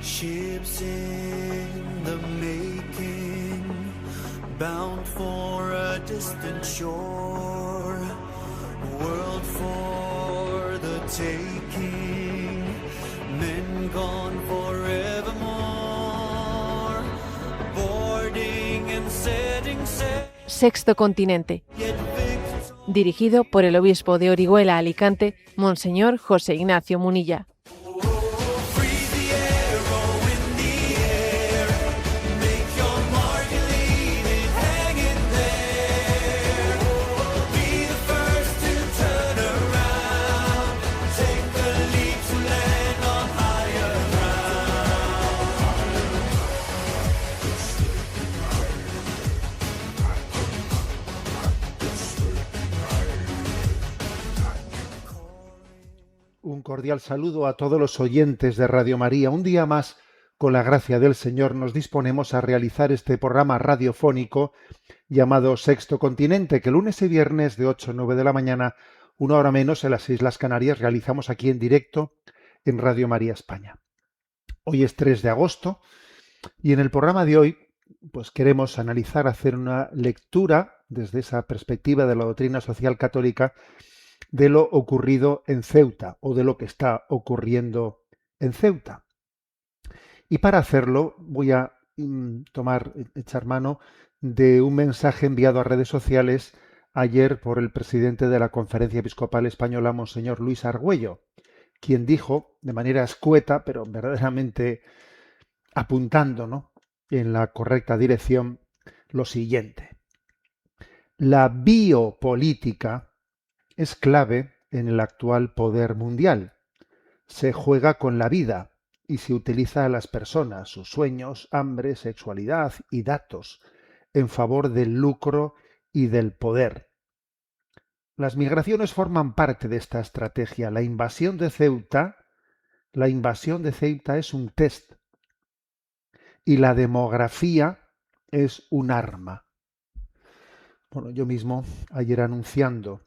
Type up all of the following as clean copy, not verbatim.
Ships in the making, bound for a distant shore, world for the taking, men gone forevermore, boarding and setting sail. Sexto Continente, dirigido por el obispo de Orihuela, Alicante, Monseñor José Ignacio Munilla. Un cordial saludo a todos los oyentes de Radio María. Un día más, con la gracia del Señor, nos disponemos a realizar este programa radiofónico llamado Sexto Continente, que lunes y viernes de 8 a 9 de la mañana, una hora menos en las Islas Canarias, realizamos aquí en directo en Radio María España. Hoy es 3 de agosto y en el programa de hoy pues queremos analizar, hacer una lectura desde esa perspectiva de la doctrina social católica de lo ocurrido en Ceuta o de lo que está ocurriendo en Ceuta. Y para hacerlo voy a echar mano de un mensaje enviado a redes sociales ayer por el presidente de la Conferencia Episcopal Española, Monseñor Luis Argüello, quien dijo de manera escueta, pero verdaderamente apuntando, ¿no?, en la correcta dirección, lo siguiente: la biopolítica es clave en el actual poder mundial. Se juega con la vida y se utiliza a las personas, sus sueños, hambre, sexualidad y datos en favor del lucro y del poder. Las migraciones forman parte de esta estrategia. La invasión de Ceuta es un test y la demografía es un arma. Bueno, yo mismo ayer anunciando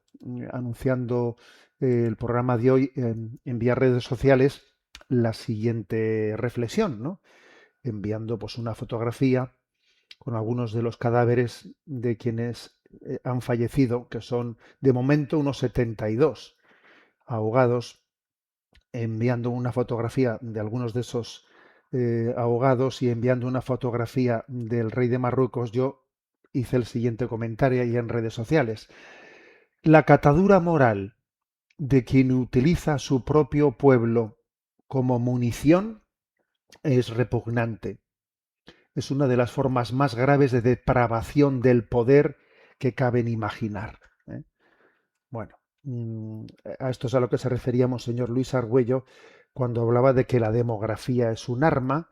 el programa de hoy en vía redes sociales la siguiente reflexión, ¿no? Enviando pues una fotografía con algunos de los cadáveres de quienes han fallecido, que son de momento unos 72 ahogados, enviando una fotografía de algunos de esos ahogados y enviando una fotografía del rey de Marruecos. Yo hice el siguiente comentario ahí en redes sociales: la catadura moral de quien utiliza a su propio pueblo como munición es repugnante. Es una de las formas más graves de depravación del poder que caben imaginar, ¿eh? Bueno, a esto es a lo que se refería Monseñor Luis Argüello cuando hablaba de que la demografía es un arma,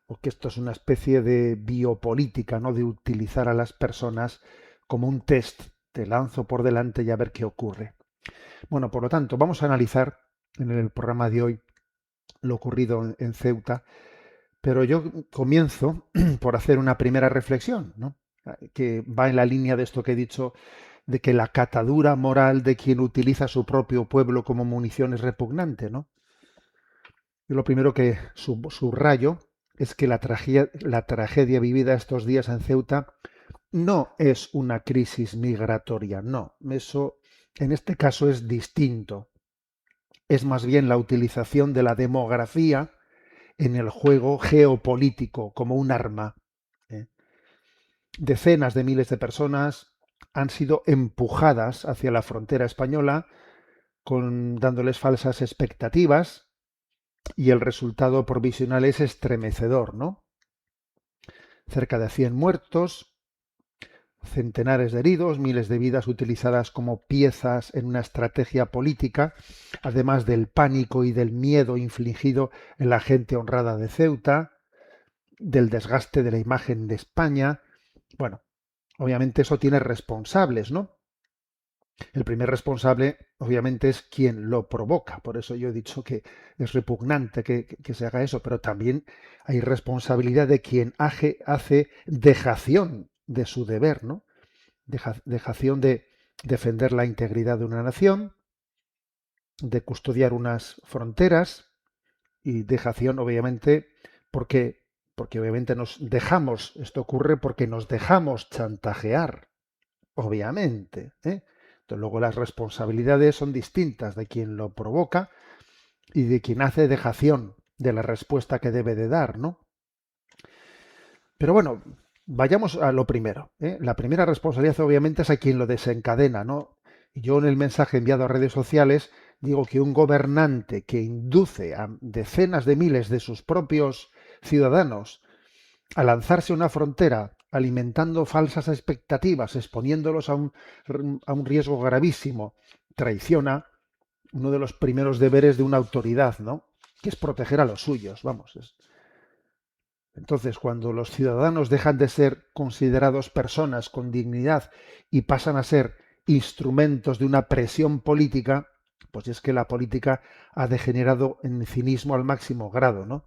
o que esto es una especie de biopolítica, ¿no?, de utilizar a las personas como un test. Te lanzo por delante y a ver qué ocurre. Bueno, por lo tanto, vamos a analizar en el programa de hoy lo ocurrido en Ceuta, pero yo comienzo por hacer una primera reflexión, ¿no?, que va en la línea de esto que he dicho, de que la catadura moral de quien utiliza a su propio pueblo como munición es repugnante, ¿no? Y lo primero que subrayo es que la tragedia vivida estos días en Ceuta no es una crisis migratoria, no. Eso, en este caso, es distinto. Es más bien la utilización de la demografía en el juego geopolítico como un arma, ¿eh? Decenas de miles de personas han sido empujadas hacia la frontera española dándoles falsas expectativas, y el resultado provisional es estremecedor, ¿no? Cerca de 100 muertos, centenares de heridos, miles de vidas utilizadas como piezas en una estrategia política, además del pánico y del miedo infligido en la gente honrada de Ceuta, del desgaste de la imagen de España. Bueno, obviamente eso tiene responsables, ¿no? El primer responsable, obviamente, es quien lo provoca. Por eso yo he dicho que es repugnante que se haga eso, pero también hay responsabilidad de quien hace dejación de su deber, ¿no? Dejación de defender la integridad de una nación, de custodiar unas fronteras, y dejación, obviamente, porque, porque obviamente esto ocurre porque nos dejamos chantajear, obviamente, ¿eh? Entonces, luego las responsabilidades son distintas de quien lo provoca y de quien hace dejación de la respuesta que debe de dar, ¿no? Pero bueno, vayamos a lo primero, ¿eh? La primera responsabilidad obviamente es a quien lo desencadena, ¿no? Y yo en el mensaje enviado a redes sociales digo que un gobernante que induce a decenas de miles de sus propios ciudadanos a lanzarse a una frontera alimentando falsas expectativas, exponiéndolos a un riesgo gravísimo, traiciona uno de los primeros deberes de una autoridad, ¿no? Que es proteger a los suyos, vamos. Entonces, cuando los ciudadanos dejan de ser considerados personas con dignidad y pasan a ser instrumentos de una presión política, pues es que la política ha degenerado en cinismo al máximo grado, ¿no?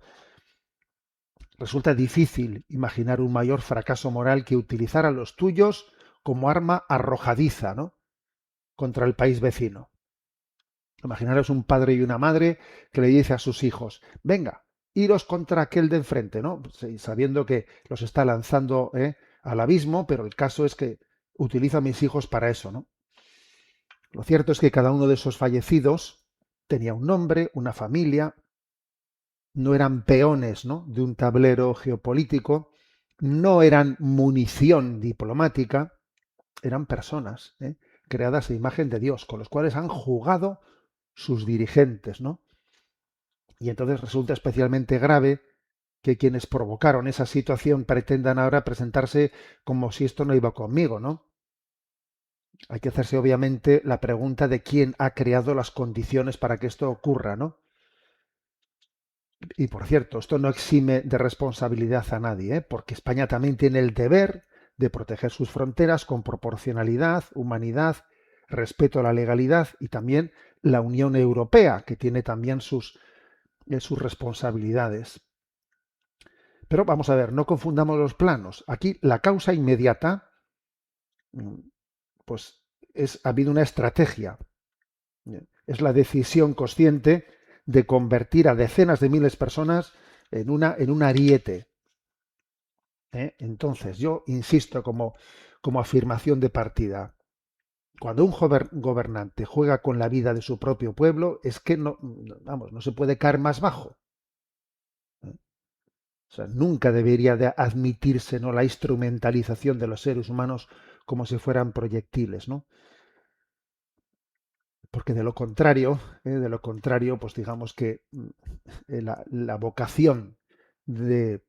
Resulta difícil imaginar un mayor fracaso moral que utilizar a los tuyos como arma arrojadiza, ¿no? Contra el país vecino. Imaginaros un padre y una madre que le dice a sus hijos, venga, iros contra aquel de enfrente, ¿no? Sabiendo que los está lanzando al abismo, pero el caso es que utiliza a mis hijos para eso, ¿no? Lo cierto es que cada uno de esos fallecidos tenía un nombre, una familia, no eran peones, ¿no?, de un tablero geopolítico, no eran munición diplomática, eran personas, creadas a imagen de Dios, con los cuales han jugado sus dirigentes, ¿no? Y entonces resulta especialmente grave que quienes provocaron esa situación pretendan ahora presentarse como si esto no iba conmigo, ¿no? Hay que hacerse obviamente la pregunta de quién ha creado las condiciones para que esto ocurra, ¿no? Y por cierto, esto no exime de responsabilidad a nadie, ¿eh? Porque España también tiene el deber de proteger sus fronteras con proporcionalidad, humanidad, respeto a la legalidad, y también la Unión Europea, que tiene también sus responsabilidades. Pero vamos a ver, no confundamos los planos. Aquí la causa inmediata, pues ha habido una estrategia, es la decisión consciente de convertir a decenas de miles de personas en un ariete. Entonces, yo insisto como afirmación de partida, cuando un gobernante juega con la vida de su propio pueblo, es que no se puede caer más bajo. O sea, nunca debería de admitirse, ¿no?, la instrumentalización de los seres humanos como si fueran proyectiles, ¿no? Porque de lo contrario, pues digamos que la vocación de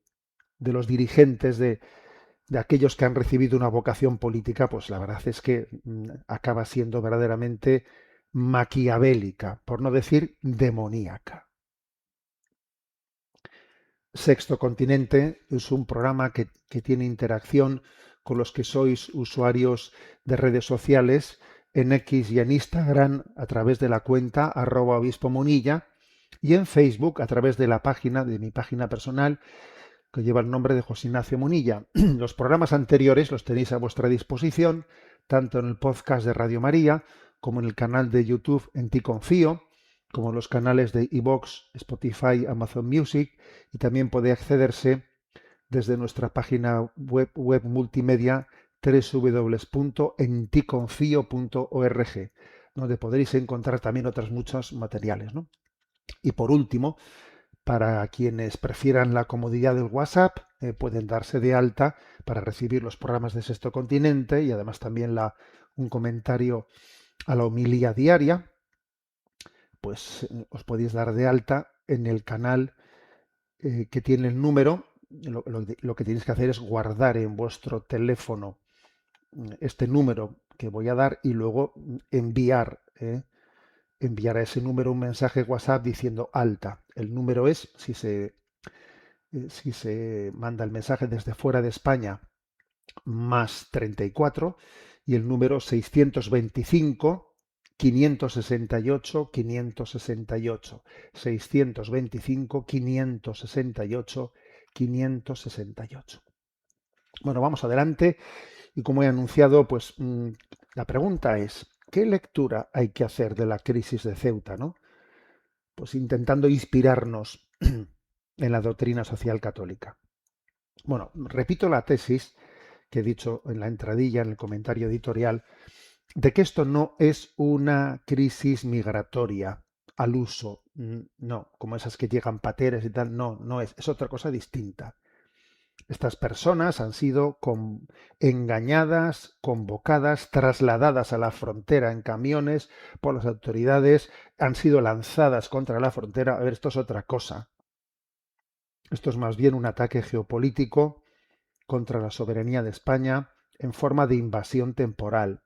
los dirigentes, de aquellos que han recibido una vocación política, pues la verdad es que acaba siendo verdaderamente maquiavélica, por no decir demoníaca. Sexto Continente es un programa que tiene interacción con los que sois usuarios de redes sociales en X y en Instagram a través de la cuenta @obispomunilla y en Facebook a través de mi página personal que lleva el nombre de José Ignacio Munilla. Los programas anteriores los tenéis a vuestra disposición tanto en el podcast de Radio María como en el canal de YouTube En Ti Confío, como los canales de iVoox, Spotify, Amazon Music, y también puede accederse desde nuestra página web multimedia www.enticonfio.org, donde podréis encontrar también otros muchos materiales, ¿no? Y por último, para quienes prefieran la comodidad del WhatsApp, pueden darse de alta para recibir los programas de Sexto Continente y además también un comentario a la homilía diaria. Pues os podéis dar de alta en el canal que tiene el número. Lo que tenéis que hacer es guardar en vuestro teléfono este número que voy a dar y luego enviar a ese número un mensaje WhatsApp diciendo alta. El número es, si se manda el mensaje desde fuera de España, más 34, y el número 625 568 568, 625 568 568. Bueno, vamos adelante y como he anunciado, pues la pregunta es, ¿qué lectura hay que hacer de la crisis de Ceuta, ¿no? Pues intentando inspirarnos en la doctrina social católica. Bueno, repito la tesis que he dicho en la entradilla, en el comentario editorial, de que esto no es una crisis migratoria al uso, no, como esas que llegan pateres y tal, no, no es otra cosa distinta. Estas personas han sido engañadas, convocadas, trasladadas a la frontera en camiones por las autoridades, han sido lanzadas contra la frontera. A ver, esto es otra cosa. Esto es más bien un ataque geopolítico contra la soberanía de España en forma de invasión temporal,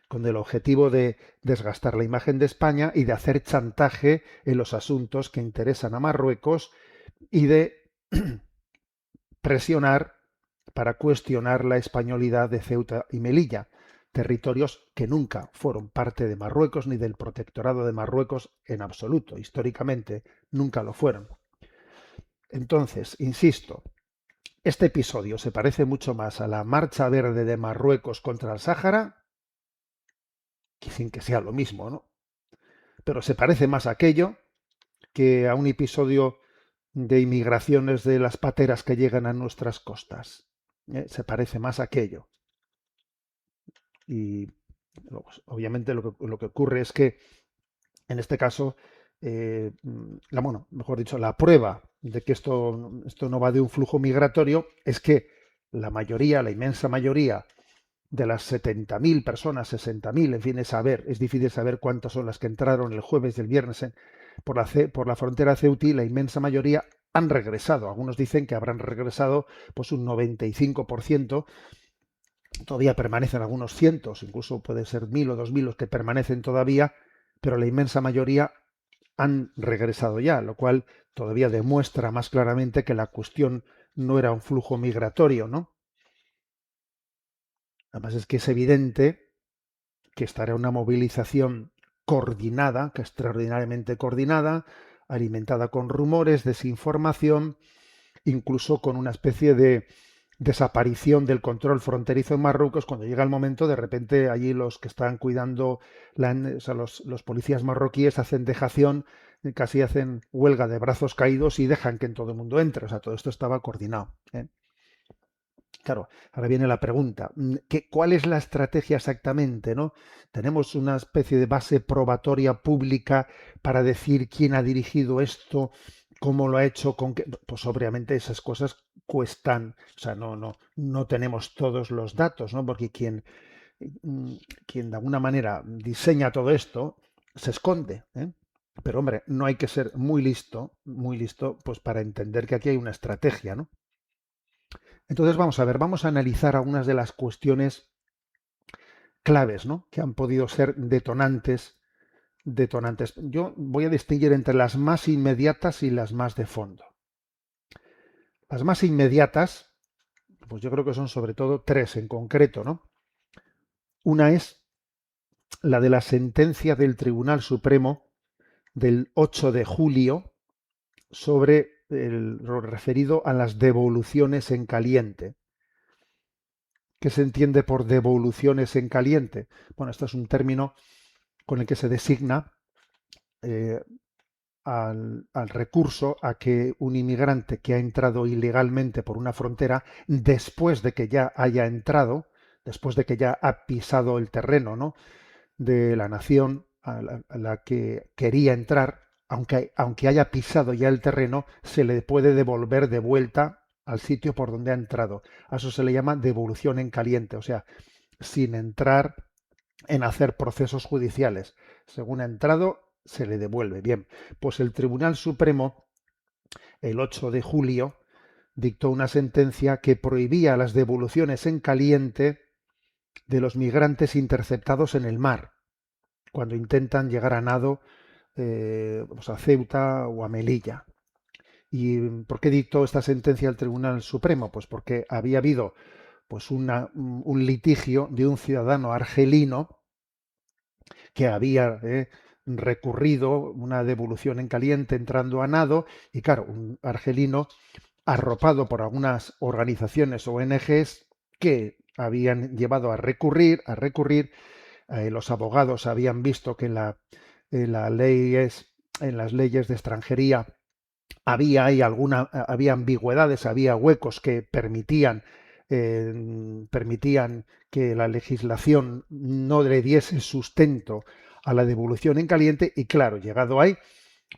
con el objetivo de desgastar la imagen de España y de hacer chantaje en los asuntos que interesan a Marruecos y de presionar para cuestionar la españolidad de Ceuta y Melilla, territorios que nunca fueron parte de Marruecos ni del protectorado de Marruecos en absoluto. Históricamente nunca lo fueron. Entonces, insisto, este episodio se parece mucho más a la Marcha Verde de Marruecos contra el Sáhara, que sin que sea lo mismo, ¿no? Pero se parece más a aquello que a un episodio de inmigraciones de las pateras que llegan a nuestras costas. Se parece más a aquello. Y pues, obviamente lo que ocurre es que en este caso, mejor dicho, la prueba de que esto no va de un flujo migratorio es que la mayoría, la inmensa mayoría de las 70.000 personas, 60.000, en fin, es difícil saber cuántas son las que entraron el jueves y el viernes por la frontera ceutí, la inmensa mayoría han regresado. Algunos dicen que habrán regresado pues un 95%, todavía permanecen algunos cientos, incluso puede ser 1.000 o 2.000 los que permanecen todavía, pero la inmensa mayoría han regresado ya, lo cual todavía demuestra más claramente que la cuestión no era un flujo migratorio, ¿no? Además es que es evidente que estará una movilización coordinada, que extraordinariamente coordinada, alimentada con rumores, desinformación, incluso con una especie de desaparición del control fronterizo en Marruecos. Cuando llega el momento, de repente allí los que están cuidando, los policías marroquíes hacen dejación, casi hacen huelga de brazos caídos y dejan que todo el mundo entre. O sea, todo esto estaba coordinado, ¿eh? Claro, ahora viene la pregunta, ¿cuál es la estrategia exactamente, ¿no? ¿Tenemos una especie de base probatoria pública para decir quién ha dirigido esto, cómo lo ha hecho, con qué? Pues obviamente esas cosas cuestan, o sea, no tenemos todos los datos, ¿no? Porque quien de alguna manera diseña todo esto se esconde, ¿eh? Pero hombre, no hay que ser muy listo, pues para entender que aquí hay una estrategia, ¿no? Entonces vamos a analizar algunas de las cuestiones claves, ¿no?, que han podido ser detonantes. Yo voy a distinguir entre las más inmediatas y las más de fondo. Las más inmediatas, pues yo creo que son sobre todo tres en concreto, ¿no? Una es la de la sentencia del Tribunal Supremo del 8 de julio sobre lo referido a las devoluciones en caliente. ¿Qué se entiende por devoluciones en caliente? Bueno, esto es un término con el que se designa al recurso a que un inmigrante que ha entrado ilegalmente por una frontera, después de que ya haya entrado, después de que ya ha pisado el terreno, ¿no?, de la nación a la que quería entrar, aunque haya pisado ya el terreno, se le puede devolver de vuelta al sitio por donde ha entrado. A eso se le llama devolución en caliente, o sea, sin entrar en hacer procesos judiciales. Según ha entrado, se le devuelve. Bien, pues el Tribunal Supremo, el 8 de julio, dictó una sentencia que prohibía las devoluciones en caliente de los migrantes interceptados en el mar, cuando intentan llegar a nado a Ceuta o a Melilla. ¿Y por qué dictó esta sentencia el Tribunal Supremo? Pues porque había habido pues un litigio de un ciudadano argelino que había recurrido una devolución en caliente entrando a nado, y claro, un argelino arropado por algunas organizaciones ONGs que habían llevado a recurrir, los abogados habían visto que en las leyes de extranjería había ahí había ambigüedades, había huecos que permitían que la legislación no le diese sustento a la devolución en caliente y claro, llegado ahí,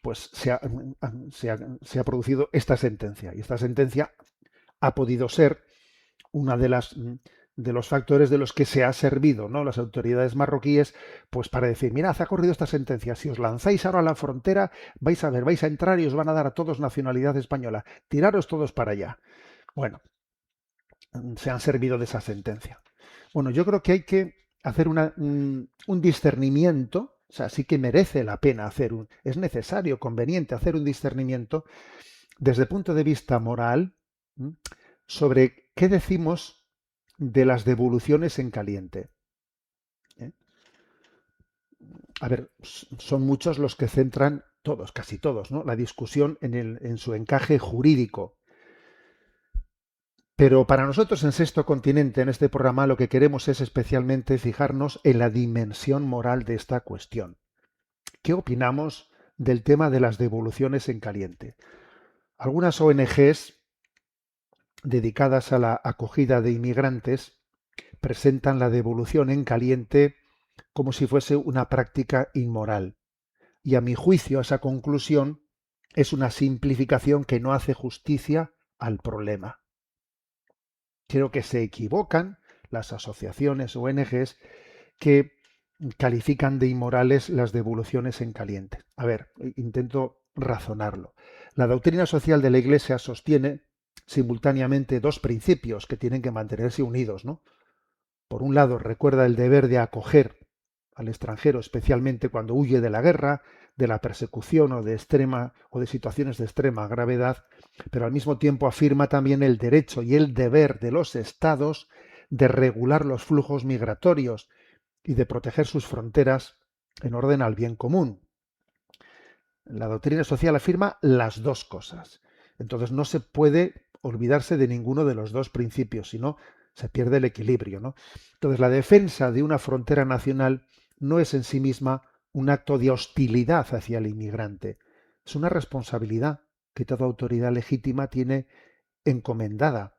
pues se ha producido esta sentencia. Y esta sentencia ha podido ser una de los factores de los que se ha servido, ¿no? Las autoridades marroquíes, pues para decir, mirad, ha ocurrido esta sentencia, si os lanzáis ahora a la frontera, vais a ver, vais a entrar y os van a dar a todos nacionalidad española, tiraros todos para allá. Bueno, se han servido de esa sentencia. Bueno, yo creo que hay que hacer un discernimiento, o sea, sí que merece la pena es necesario, conveniente hacer un discernimiento desde el punto de vista moral, ¿m?, sobre qué decimos de las devoluciones en caliente. ¿Eh? A ver, son muchos los que centran, todos, casi todos, ¿no?, la discusión en su encaje jurídico. Pero para nosotros en Sexto Continente, en este programa, lo que queremos es especialmente fijarnos en la dimensión moral de esta cuestión. ¿Qué opinamos del tema de las devoluciones en caliente? Algunas ONGs dedicadas a la acogida de inmigrantes presentan la devolución en caliente como si fuese una práctica inmoral. Y a mi juicio esa conclusión es una simplificación que no hace justicia al problema. Creo que se equivocan las asociaciones o ONGs que califican de inmorales las devoluciones en caliente. A ver, intento razonarlo. La doctrina social de la Iglesia sostiene simultáneamente dos principios que tienen que mantenerse unidos, ¿no? Por un lado, recuerda el deber de acoger al extranjero, especialmente cuando huye de la guerra, de la persecución o de situaciones de extrema gravedad, pero al mismo tiempo afirma también el derecho y el deber de los estados de regular los flujos migratorios y de proteger sus fronteras en orden al bien común. La doctrina social afirma las dos cosas. Entonces no se puede olvidarse de ninguno de los dos principios, sino se pierde el equilibrio, ¿no? Entonces la defensa de una frontera nacional no es en sí misma un acto de hostilidad hacia el inmigrante. Es una responsabilidad que toda autoridad legítima tiene encomendada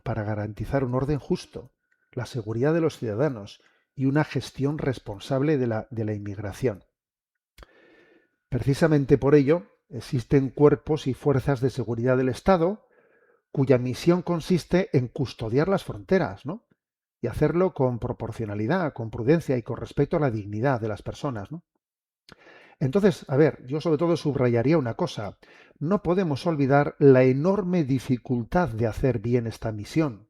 para garantizar un orden justo, la seguridad de los ciudadanos y una gestión responsable de la inmigración. Precisamente por ello, existen cuerpos y fuerzas de seguridad del Estado cuya misión consiste en custodiar las fronteras, ¿no? Y hacerlo con proporcionalidad, con prudencia y con respeto a la dignidad de las personas, ¿no? Entonces, a ver, yo sobre todo subrayaría una cosa. No podemos olvidar la enorme dificultad de hacer bien esta misión,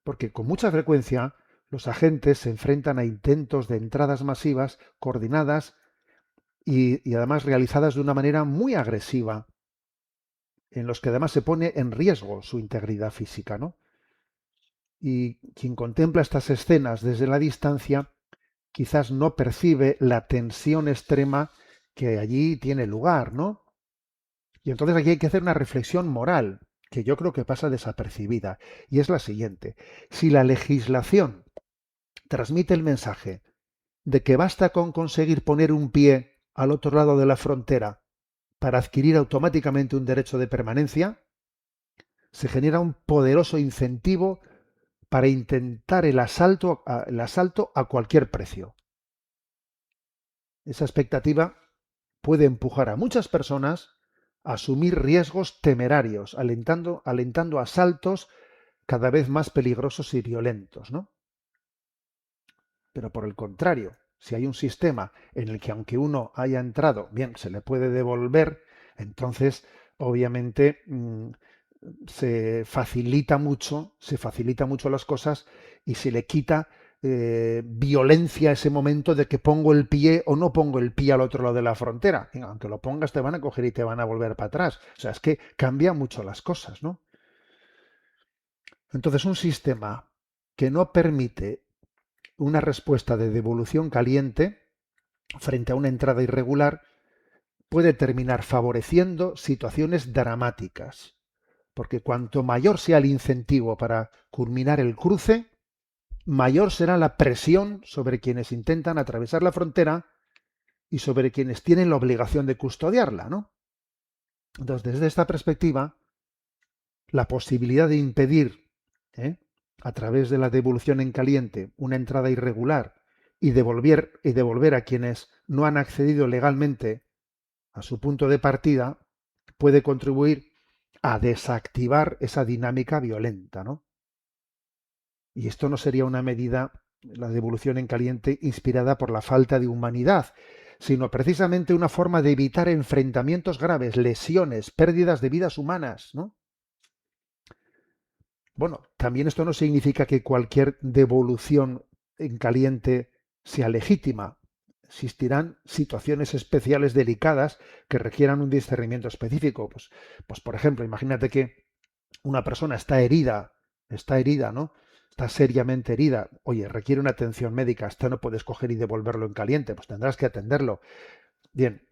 porque con mucha frecuencia los agentes se enfrentan a intentos de entradas masivas, coordinadas y además realizadas de una manera muy agresiva, en los que además se pone en riesgo su integridad física, ¿no? Y quien contempla estas escenas desde la distancia quizás no percibe la tensión extrema que allí tiene lugar, ¿no? Y entonces aquí hay que hacer una reflexión moral, que yo creo que pasa desapercibida, y es la siguiente. Si la legislación transmite el mensaje de que basta con conseguir poner un pie al otro lado de la frontera para adquirir automáticamente un derecho de permanencia, se genera un poderoso incentivo para intentar el asalto a cualquier precio. Esa expectativa puede empujar a muchas personas a asumir riesgos temerarios, alentando asaltos cada vez más peligrosos y violentos, ¿no? Pero por el contrario, si hay un sistema en el que aunque uno haya entrado, bien, se le puede devolver, entonces obviamente se facilita mucho las cosas y se le quita violencia a ese momento de que pongo el pie o no pongo el pie al otro lado de la frontera. Aunque lo pongas te van a coger y te van a volver para atrás. O sea, es que cambia mucho las cosas, ¿no? Entonces, un sistema que no permite una respuesta de devolución caliente frente a una entrada irregular puede terminar favoreciendo situaciones dramáticas, porque cuanto mayor sea el incentivo para culminar el cruce, mayor será la presión sobre quienes intentan atravesar la frontera y sobre quienes tienen la obligación de custodiarla, ¿no? Entonces, desde esta perspectiva, la posibilidad de impedir, ¿eh?, a través de la devolución en caliente, una entrada irregular y devolver a quienes no han accedido legalmente a su punto de partida, puede contribuir a desactivar esa dinámica violenta, ¿no? Y esto no sería una medida, la devolución en caliente, inspirada por la falta de humanidad, sino precisamente una forma de evitar enfrentamientos graves, lesiones, pérdidas de vidas humanas, ¿no? Bueno, también esto no significa que cualquier devolución en caliente sea legítima. Existirán situaciones especiales delicadas que requieran un discernimiento específico. Pues por ejemplo, imagínate que una persona está herida, ¿no? Está seriamente herida. Oye, requiere una atención médica. Esto no puedes coger y devolverlo en caliente, pues tendrás que atenderlo. Bien,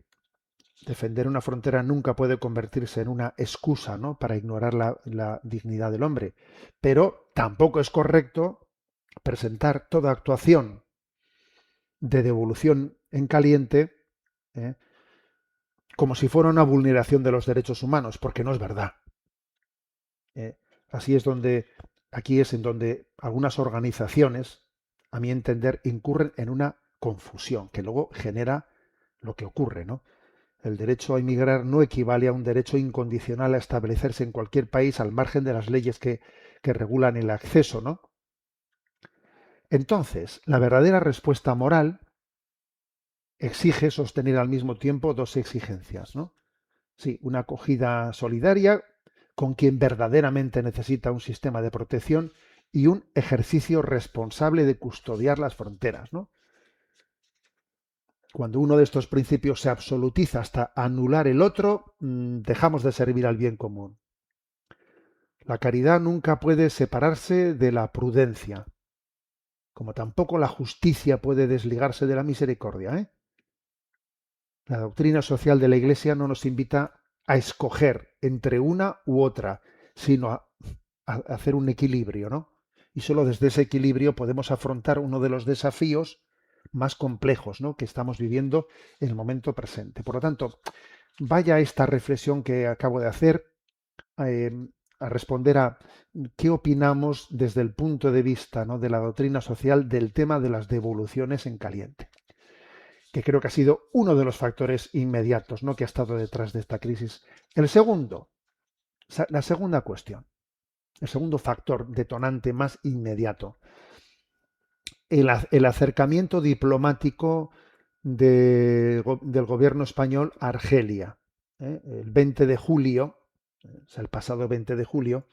defender una frontera nunca puede convertirse en una excusa, ¿no?, para ignorar la dignidad del hombre. Pero tampoco es correcto presentar toda actuación de devolución en caliente, ¿eh?, como si fuera una vulneración de los derechos humanos, porque no es verdad. ¿Eh? Así es donde, aquí es en donde algunas organizaciones, a mi entender, incurren en una confusión que luego genera lo que ocurre, ¿no? El derecho a inmigrar no equivale a un derecho incondicional a establecerse en cualquier país al margen de las leyes que regulan el acceso, ¿no? Entonces, la verdadera respuesta moral exige sostener al mismo tiempo dos exigencias, ¿no? Sí, una acogida solidaria con quien verdaderamente necesita un sistema de protección y un ejercicio responsable de custodiar las fronteras, ¿no? Cuando uno de estos principios se absolutiza hasta anular el otro, dejamos de servir al bien común. La caridad nunca puede separarse de la prudencia, como tampoco la justicia puede desligarse de la misericordia, ¿eh? La doctrina social de la Iglesia no nos invita a escoger entre una u otra, sino a hacer un equilibrio, ¿no? Y solo desde ese equilibrio podemos afrontar uno de los desafíos más complejos, ¿no?, que estamos viviendo en el momento presente. Por lo tanto, vaya esta reflexión que acabo de hacer, eh, a responder a qué opinamos desde el punto de vista, ¿no?, de la doctrina social del tema de las devoluciones en caliente, que creo que ha sido uno de los factores inmediatos, ¿no?, que ha estado detrás de esta crisis. El segundo, la segunda cuestión, el segundo factor detonante más inmediato, el acercamiento diplomático del gobierno español a Argelia. El 20 de julio, o sea, el pasado 20 de julio,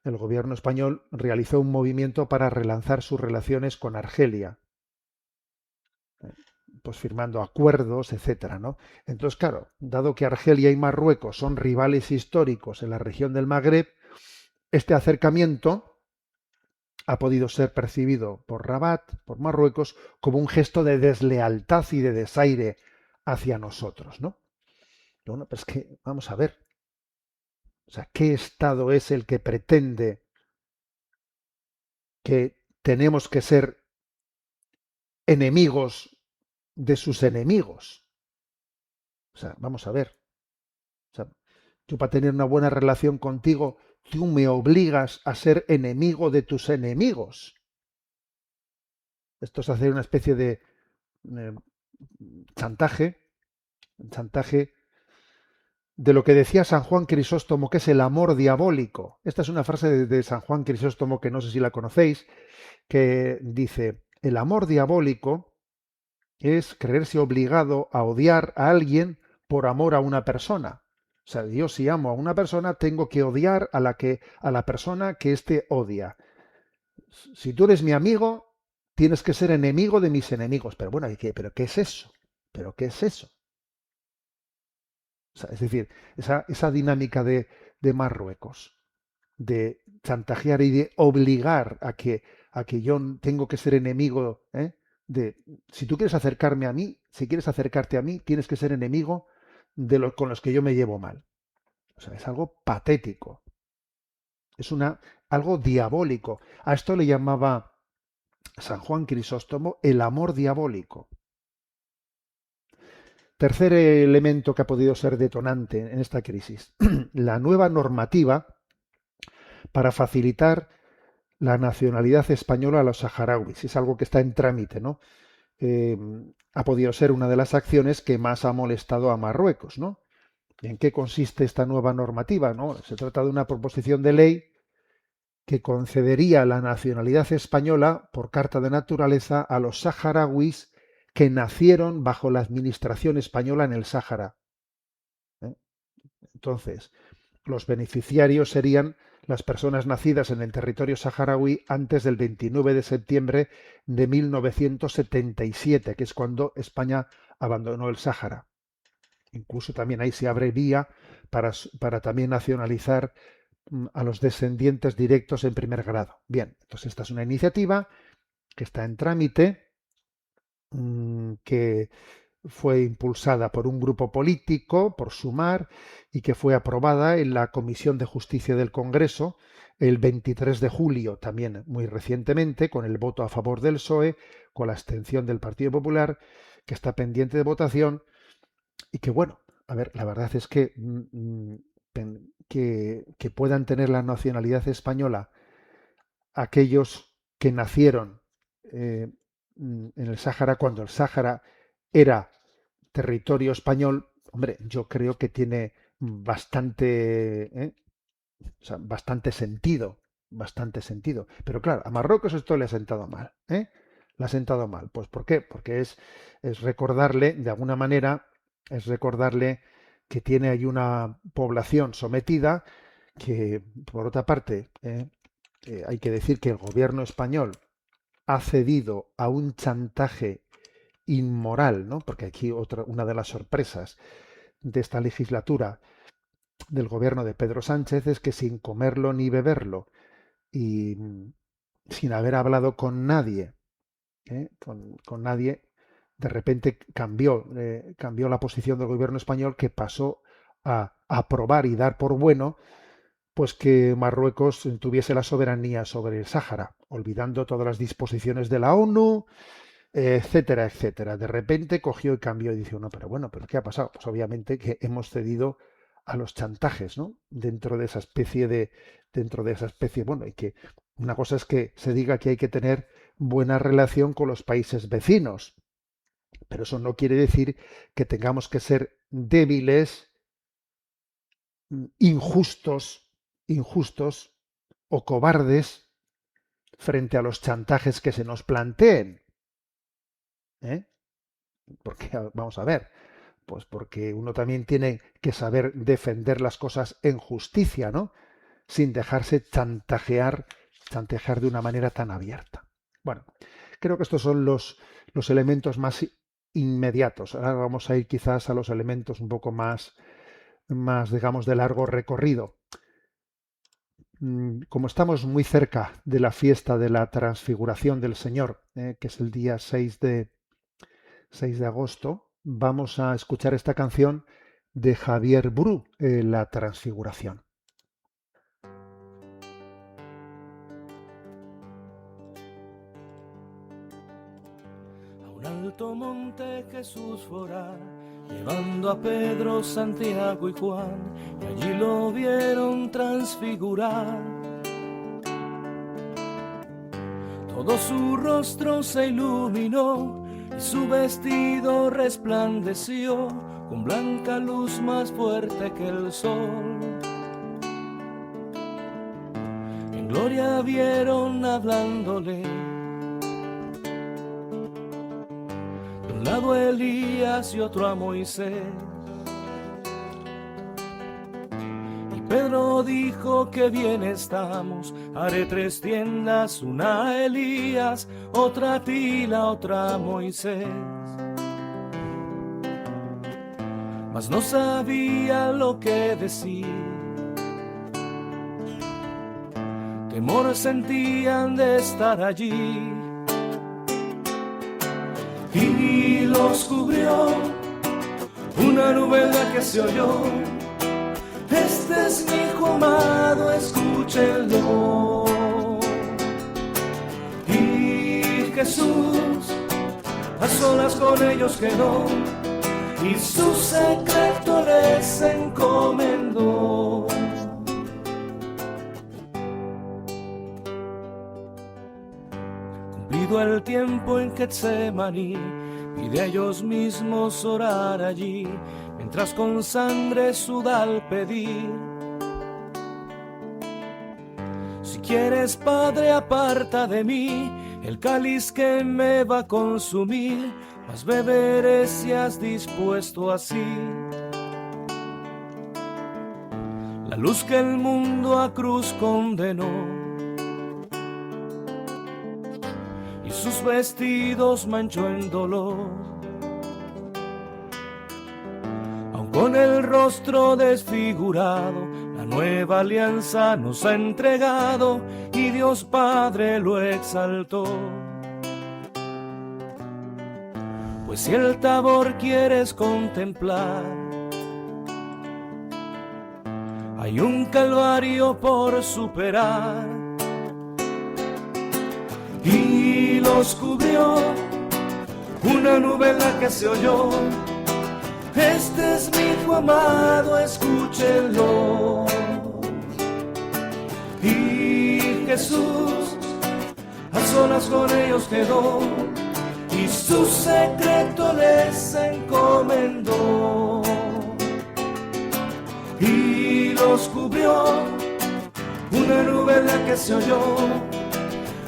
el gobierno español realizó un movimiento para relanzar sus relaciones con Argelia, pues firmando acuerdos, etcétera, ¿no? Entonces, claro, dado que Argelia y Marruecos son rivales históricos en la región del Magreb, este acercamiento ha podido ser percibido por Rabat, por Marruecos, como un gesto de deslealtad y de desaire hacia nosotros, ¿no? Bueno, pues que, vamos a ver, o sea, ¿qué Estado es el que pretende que tenemos que ser enemigos de sus enemigos? O sea, vamos a ver. O sea, yo para tener una buena relación contigo, tú me obligas a ser enemigo de tus enemigos. Esto es hacer una especie de eh, chantaje de lo que decía San Juan Crisóstomo, que es el amor diabólico. Esta es una frase de San Juan Crisóstomo que no sé si la conocéis, que dice, el amor diabólico es creerse obligado a odiar a alguien por amor a una persona. O sea, yo si amo a una persona, tengo que odiar a la persona que éste odia. Si tú eres mi amigo, tienes que ser enemigo de mis enemigos. Pero bueno, ¿pero qué es eso? ¿Pero qué es eso? O sea, es decir, esa dinámica de Marruecos, de chantajear y de obligar a que yo tengo que ser enemigo, ¿eh?, si tú quieres acercarme a mí, si quieres acercarte a mí, tienes que ser enemigo con los que yo me llevo mal. O sea, es algo patético, es algo diabólico. A esto le llamaba San Juan Crisóstomo el amor diabólico. Tercer elemento que ha podido ser detonante en esta crisis, la nueva normativa para facilitar la nacionalidad española a los saharauis. Es algo que está en trámite, ¿no? Eh, ha podido ser una de las acciones que más ha molestado a Marruecos, ¿no? ¿En qué consiste esta nueva normativa, no? Se trata de una proposición de ley que concedería la nacionalidad española por carta de naturaleza a los saharauis que nacieron bajo la administración española en el Sáhara. ¿Eh? Entonces, los beneficiarios serían las personas nacidas en el territorio saharaui antes del 29 de septiembre de 1977, que es cuando España abandonó el Sáhara. Incluso también ahí se abre vía para también nacionalizar a los descendientes directos en primer grado. Bien, entonces esta es una iniciativa que está en trámite, que fue impulsada por un grupo político, por Sumar, y que fue aprobada en la Comisión de Justicia del Congreso el 23 de julio, también muy recientemente, con el voto a favor del PSOE, con la abstención del Partido Popular, que está pendiente de votación, y que bueno, a ver, la verdad es que que puedan tener la nacionalidad española aquellos que nacieron en el Sáhara cuando el Sáhara era territorio español, hombre, yo creo que tiene o sea, bastante sentido, bastante sentido. Pero claro, a Marruecos esto le ha sentado mal, ¿eh? Le ha sentado mal. Pues ¿por qué? Porque es recordarle, de alguna manera, es recordarle que tiene ahí una población sometida que, por otra parte, hay que decir que el gobierno español ha cedido a un chantaje inmoral, ¿no? Porque aquí una de las sorpresas de esta legislatura del gobierno de Pedro Sánchez es que sin comerlo ni beberlo y sin haber hablado con nadie, con nadie, de repente cambió la posición del gobierno español, que pasó a aprobar y dar por bueno pues que Marruecos tuviese la soberanía sobre el Sáhara, olvidando todas las disposiciones de la ONU, etcétera, etcétera. De repente cogió y cambió y dice, no, pero bueno, ¿pero qué ha pasado? Pues obviamente que hemos cedido a los chantajes, ¿no? Dentro de esa especie, bueno, y que una cosa es que se diga que hay que tener buena relación con los países vecinos, pero eso no quiere decir que tengamos que ser débiles, injustos o cobardes frente a los chantajes que se nos planteen. Porque, vamos a ver, pues porque uno también tiene que saber defender las cosas en justicia, ¿no? Sin dejarse chantajear de una manera tan abierta. Bueno, creo que estos son los elementos más inmediatos. Ahora vamos a ir quizás a los elementos un poco más digamos, de largo recorrido. Como estamos muy cerca de la fiesta de la Transfiguración del Señor, que es el día 6 de agosto, vamos a escuchar esta canción de Javier Bru, La Transfiguración. A un alto monte Jesús forá, llevando a Pedro, Santiago y Juan, y allí lo vieron transfigurar. Todo su rostro se iluminó y su vestido resplandeció con blanca luz más fuerte que el sol. En gloria vieron hablándole, de un lado a Elías y otro a Moisés. Y Pedro dijo que bien estamos, haré 3 tiendas, una a Elías, otra a ti, la otra a Moisés. Mas no sabía lo que decir, temor sentían de estar allí. Y los cubrió una nube en la que se oyó: este es mi hijo amado, escúchenlo. Y Jesús a solas con ellos quedó, y su secreto les encomendó. Cumplido el tiempo en Getsemaní, pide a ellos mismos orar allí, mientras con sangre suda al pedir. Si quieres, Padre, aparta de mí el cáliz que me va a consumir, mas beberé si has dispuesto así. La luz que el mundo a cruz condenó, y sus vestidos manchó en dolor. Aun con el rostro desfigurado, la nueva alianza nos ha entregado, y Dios Padre lo exaltó. Pues si el Tabor quieres contemplar, hay un calvario por superar, y los cubrió una nube en la que se oyó: este es mi hijo amado, escúchenlo. Y Jesús a solas con ellos quedó, y su secreto les encomendó. Y los cubrió una nube en la que se oyó: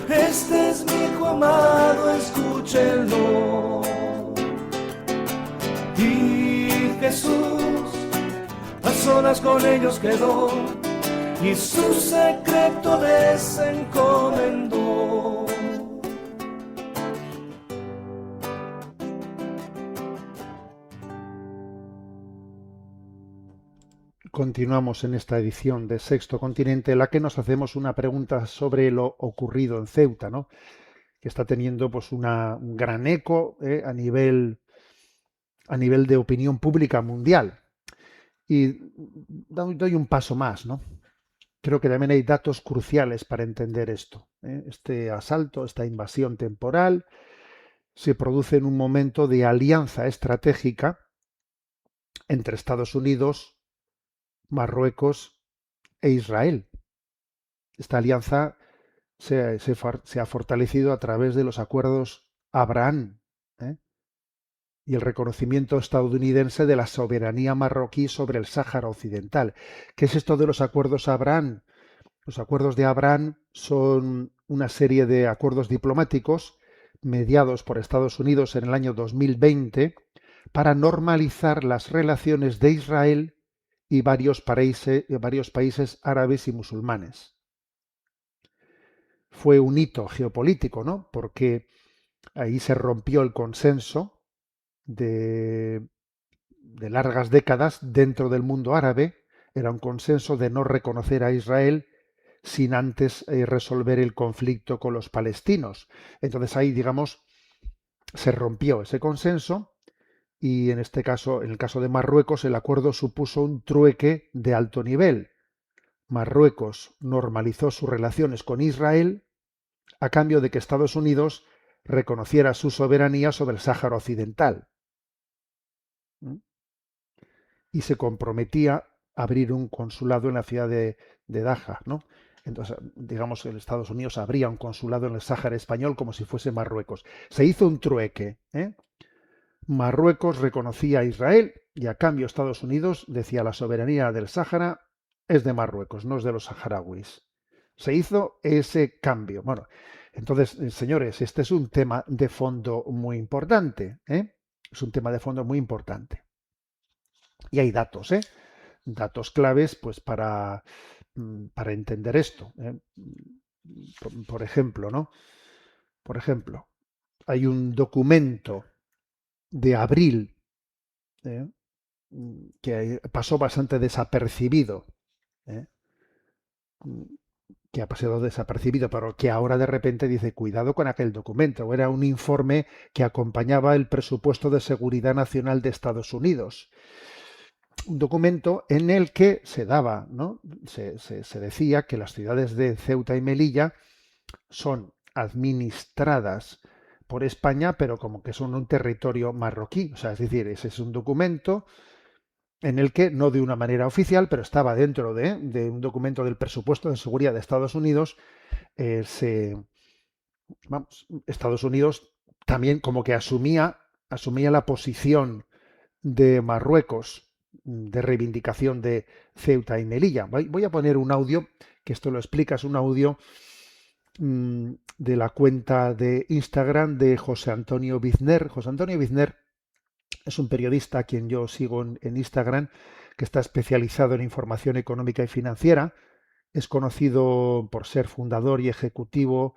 este es mi hijo amado, escúchenlo. Y Jesús a solas con ellos quedó, y su secreto les encomendó. Continuamos en esta edición de Sexto Continente, en la que nos hacemos una pregunta sobre lo ocurrido en Ceuta, ¿no? Que está teniendo pues un gran eco a nivel de opinión pública mundial. Y doy un paso más, ¿no? Creo que también hay datos cruciales para entender esto. Este asalto, esta invasión temporal, se produce en un momento de alianza estratégica entre Estados Unidos, Marruecos e Israel. Esta alianza se ha fortalecido a través de los acuerdos Abraham, ¿eh? Y el reconocimiento estadounidense de la soberanía marroquí sobre el Sáhara Occidental. ¿Qué es esto de los acuerdos Abraham? Los acuerdos de Abraham son una serie de acuerdos diplomáticos mediados por Estados Unidos en el año 2020 para normalizar las relaciones de Israel y varios países árabes y musulmanes. Fue un hito geopolítico, ¿no? Porque ahí se rompió el consenso de largas décadas dentro del mundo árabe. Era un consenso de no reconocer a Israel sin antes resolver el conflicto con los palestinos. Entonces ahí, digamos, se rompió ese consenso y en este caso, en el caso de Marruecos, el acuerdo supuso un trueque de alto nivel. Marruecos normalizó sus relaciones con Israel a cambio de que Estados Unidos reconociera su soberanía sobre el Sáhara Occidental. Y se comprometía a abrir un consulado en la ciudad de Daja, ¿no? Entonces, digamos, en Estados Unidos habría un consulado en el Sáhara español como si fuese Marruecos. Se hizo un trueque, ¿eh? Marruecos reconocía a Israel y a cambio Estados Unidos decía: la soberanía del Sáhara es de Marruecos, no es de los saharauis. Se hizo ese cambio. Bueno, entonces, señores, este es un tema de fondo muy importante, ¿eh? Es un tema de fondo muy importante. Y hay datos, ¿eh? Datos claves pues para entender esto, ¿eh? Por ejemplo, ¿no? Por ejemplo, hay un documento de abril que pasó bastante desapercibido, ¿eh? Que ha pasado desapercibido, pero que ahora de repente dice: cuidado con aquel documento. Era un informe que acompañaba el presupuesto de seguridad nacional de Estados Unidos. Un documento en el que se daba, ¿no? Se decía que las ciudades de Ceuta y Melilla son administradas por España, pero como que son un territorio marroquí. O sea, es decir, ese es un documento en el que, no de una manera oficial, pero estaba dentro de un documento del presupuesto de seguridad de Estados Unidos, Estados Unidos también como que asumía la posición de Marruecos de reivindicación de Ceuta y Melilla. Voy a poner un audio, que esto lo explica, es un audio de la cuenta de Instagram de José Antonio Bizner. José Antonio Bizner es un periodista a quien yo sigo en Instagram, que está especializado en información económica y financiera. Es conocido por ser fundador y ejecutivo,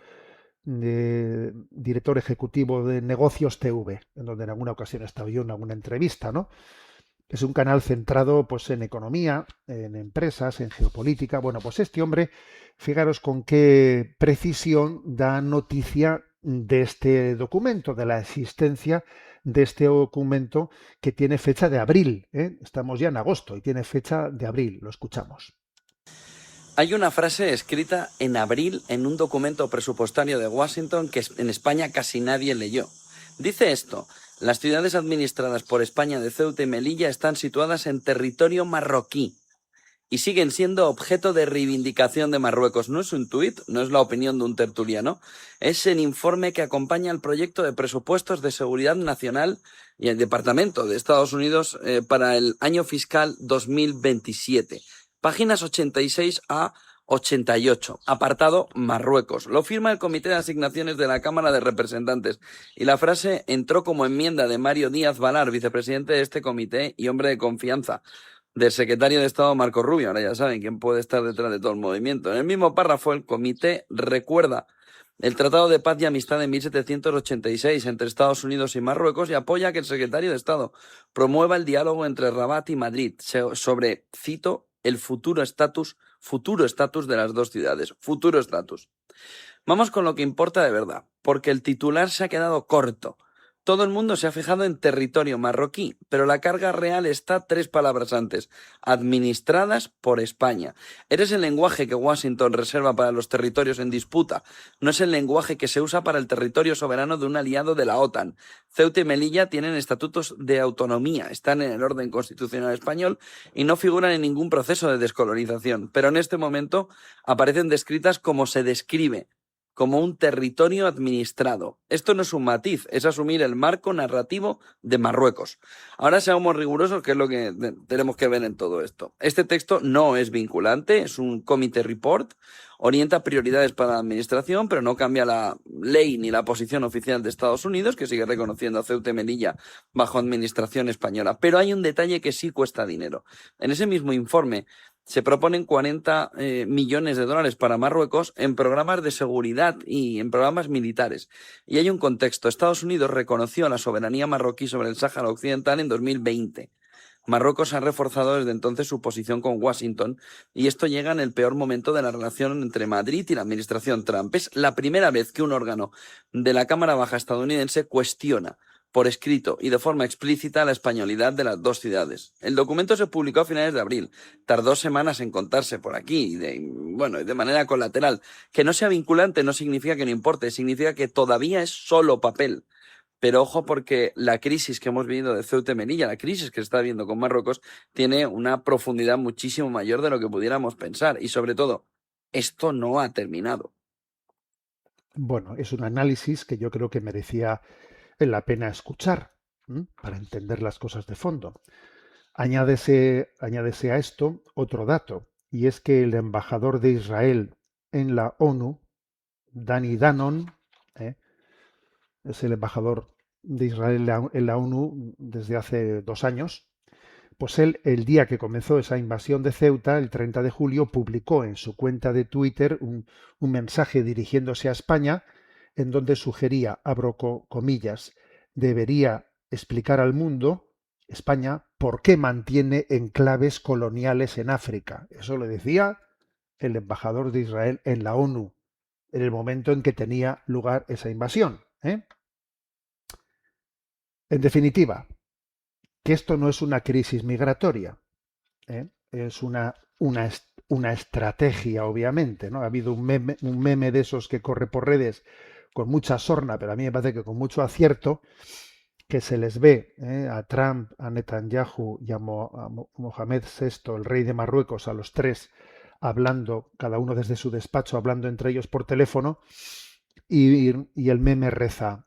director ejecutivo de Negocios TV, en donde en alguna ocasión he estado yo en alguna entrevista, ¿no? Es un canal centrado pues en economía, en empresas, en geopolítica. Bueno, pues este hombre, fijaros con qué precisión da noticia de este documento, de la existencia de este documento que tiene fecha de abril, ¿eh? Estamos ya en agosto y tiene fecha de abril. Lo escuchamos. Hay una frase escrita en abril en un documento presupuestario de Washington que en España casi nadie leyó. Dice esto: las ciudades administradas por España de Ceuta y Melilla están situadas en territorio marroquí y siguen siendo objeto de reivindicación de Marruecos. No es un tuit, no es la opinión de un tertuliano, es el informe que acompaña al proyecto de presupuestos de seguridad nacional y el Departamento de Estados Unidos para el año fiscal 2027. Páginas 86 a 88, apartado Marruecos. Lo firma el Comité de Asignaciones de la Cámara de Representantes y la frase entró como enmienda de Mario Díaz Balar, vicepresidente de este comité y hombre de confianza del secretario de Estado Marco Rubio. Ahora ya saben quién puede estar detrás de todo el movimiento. En el mismo párrafo, el comité recuerda el Tratado de Paz y Amistad de 1786 entre Estados Unidos y Marruecos y apoya que el secretario de Estado promueva el diálogo entre Rabat y Madrid sobre, cito, el futuro estatus de las dos ciudades. Futuro estatus. Vamos con lo que importa de verdad, porque el titular se ha quedado corto. Todo el mundo se ha fijado en territorio marroquí, pero la carga real está 3 palabras antes: administradas por España. Eres el lenguaje que Washington reserva para los territorios en disputa, no es el lenguaje que se usa para el territorio soberano de un aliado de la OTAN. Ceuta y Melilla tienen estatutos de autonomía, están en el orden constitucional español y no figuran en ningún proceso de descolonización, pero en este momento aparecen descritas como se describe, como un territorio administrado. Esto no es un matiz, es asumir el marco narrativo de Marruecos. Ahora seamos rigurosos, que es lo que tenemos que ver en todo esto. Este texto no es vinculante, es un committee report, orienta prioridades para la administración, pero no cambia la ley ni la posición oficial de Estados Unidos, que sigue reconociendo a Ceuta y Melilla bajo administración española. Pero hay un detalle que sí cuesta dinero. En ese mismo informe se proponen 40 millones de dólares para Marruecos en programas de seguridad y en programas militares. Y hay un contexto. Estados Unidos reconoció la soberanía marroquí sobre el Sáhara Occidental en 2020. Marruecos ha reforzado desde entonces su posición con Washington y esto llega en el peor momento de la relación entre Madrid y la administración Trump. Es la primera vez que un órgano de la Cámara Baja estadounidense cuestiona por escrito y de forma explícita la españolidad de las dos ciudades. El documento se publicó a finales de abril. Tardó semanas en contarse por aquí, de manera colateral. Que no sea vinculante no significa que no importe, significa que todavía es solo papel. Pero ojo, porque la crisis que hemos vivido de Ceuta y Melilla, la crisis que se está viendo con Marruecos, tiene una profundidad muchísimo mayor de lo que pudiéramos pensar. Y sobre todo, esto no ha terminado. Bueno, es un análisis que yo creo que merecía la pena escuchar, para entender las cosas de fondo. Añádese a esto otro dato, y es que el embajador de Israel en la ONU, Danny Danon, es el embajador de Israel en la ONU desde hace 2 años, pues él, el día que comenzó esa invasión de Ceuta, el 30 de julio, publicó en su cuenta de Twitter un mensaje dirigiéndose a España en donde sugería, abro comillas, debería explicar al mundo, España, por qué mantiene enclaves coloniales en África. Eso lo decía el embajador de Israel en la ONU, en el momento en que tenía lugar esa invasión. En definitiva, que esto no es una crisis migratoria, es una estrategia, obviamente, ¿no? Ha habido un meme de esos que corre por redes con mucha sorna, pero a mí me parece que con mucho acierto, que se les ve a Trump, a Netanyahu y a Mohamed VI, el rey de Marruecos, a los tres, hablando, cada uno desde su despacho, hablando entre ellos por teléfono, y el meme reza,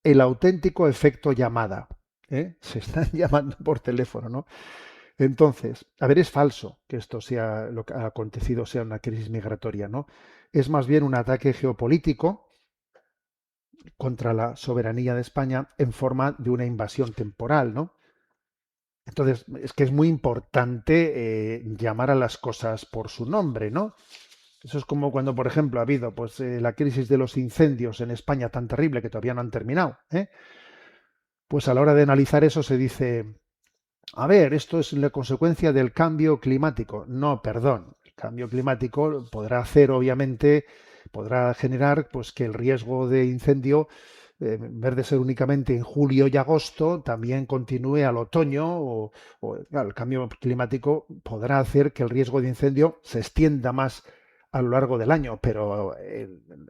el auténtico efecto llamada. Se están llamando por teléfono, ¿no? Entonces, a ver, es falso que esto sea, lo que ha acontecido sea una crisis migratoria, ¿no? Es más bien un ataque geopolítico contra la soberanía de España en forma de una invasión temporal, ¿no? Entonces, es que es muy importante llamar a las cosas por su nombre, ¿no? Eso es como cuando, por ejemplo, ha habido pues, la crisis de los incendios en España tan terrible que todavía no han terminado, ¿eh? Pues a la hora de analizar eso se dice, a ver, esto es la consecuencia del cambio climático. No, perdón, el cambio climático podrá hacer, obviamente, podrá generar pues, que el riesgo de incendio, en vez de ser únicamente en julio y agosto, también continúe al otoño claro, el cambio climático podrá hacer que el riesgo de incendio se extienda más a lo largo del año, pero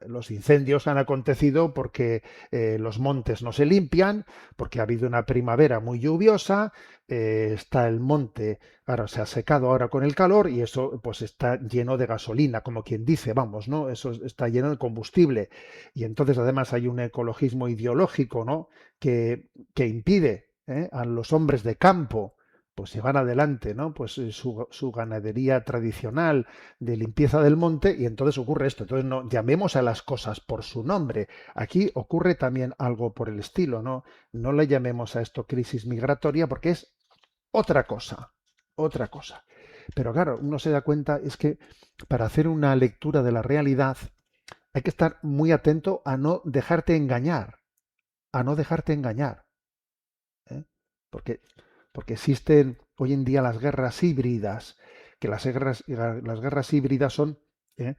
los incendios han acontecido porque los montes no se limpian, porque ha habido una primavera muy lluviosa, está el monte, ahora se ha secado ahora con el calor y eso pues está lleno de gasolina, como quien dice, vamos, ¿no? Eso está lleno de combustible. Y entonces además hay un ecologismo ideológico, ¿no? que impide a los hombres de campo pues llevar adelante, ¿no? Pues su ganadería tradicional de limpieza del monte, y entonces ocurre esto. Entonces no llamemos a las cosas por su nombre. Aquí ocurre también algo por el estilo, ¿no? No le llamemos a esto crisis migratoria porque es otra cosa, otra cosa. Pero claro, uno se da cuenta es que para hacer una lectura de la realidad hay que estar muy atento a no dejarte engañar, a no dejarte engañar, ¿eh? Porque existen hoy en día las guerras híbridas, que las guerras híbridas son ¿eh?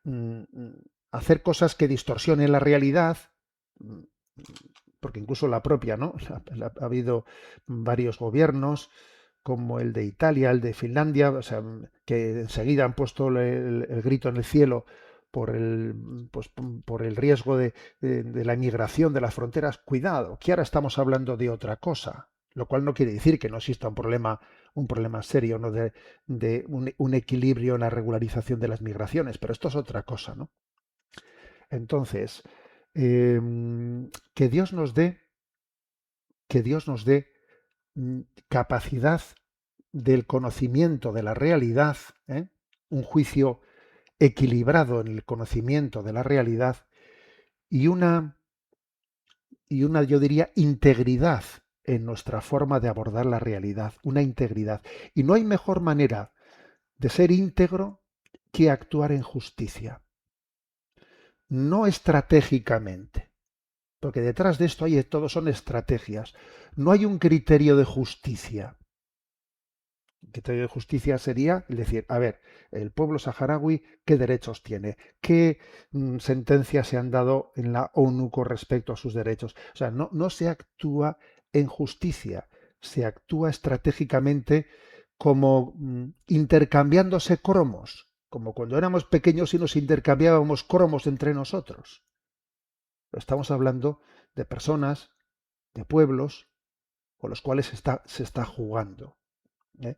mm, mm, hacer cosas que distorsionen la realidad, mm, porque incluso la propia, ¿no? Ha habido varios gobiernos, como el de Italia, el de Finlandia, o sea, que enseguida han puesto el grito en el cielo pues, por el riesgo de la inmigración de las fronteras. Cuidado, que ahora estamos hablando de otra cosa, lo cual no quiere decir que no exista un problema serio, ¿no? de un equilibrio en la regularización de las migraciones, pero esto es otra cosa, ¿no? Entonces, que Dios nos dé, capacidad del conocimiento de la realidad, un juicio equilibrado en el conocimiento de la realidad y yo diría, integridad en nuestra forma de abordar la realidad, una integridad. Y no hay mejor manera de ser íntegro que actuar en justicia. No estratégicamente, porque detrás de esto todo son estrategias. No hay un criterio de justicia. El criterio de justicia sería decir, a ver, el pueblo saharaui, ¿qué derechos tiene? ¿Qué sentencias se han dado en la ONU con respecto a sus derechos? O sea, no se actúa en justicia, se actúa estratégicamente como intercambiándose cromos, como cuando éramos pequeños y nos intercambiábamos cromos entre nosotros. Estamos hablando de personas, de pueblos, con los cuales se está jugando, ¿eh?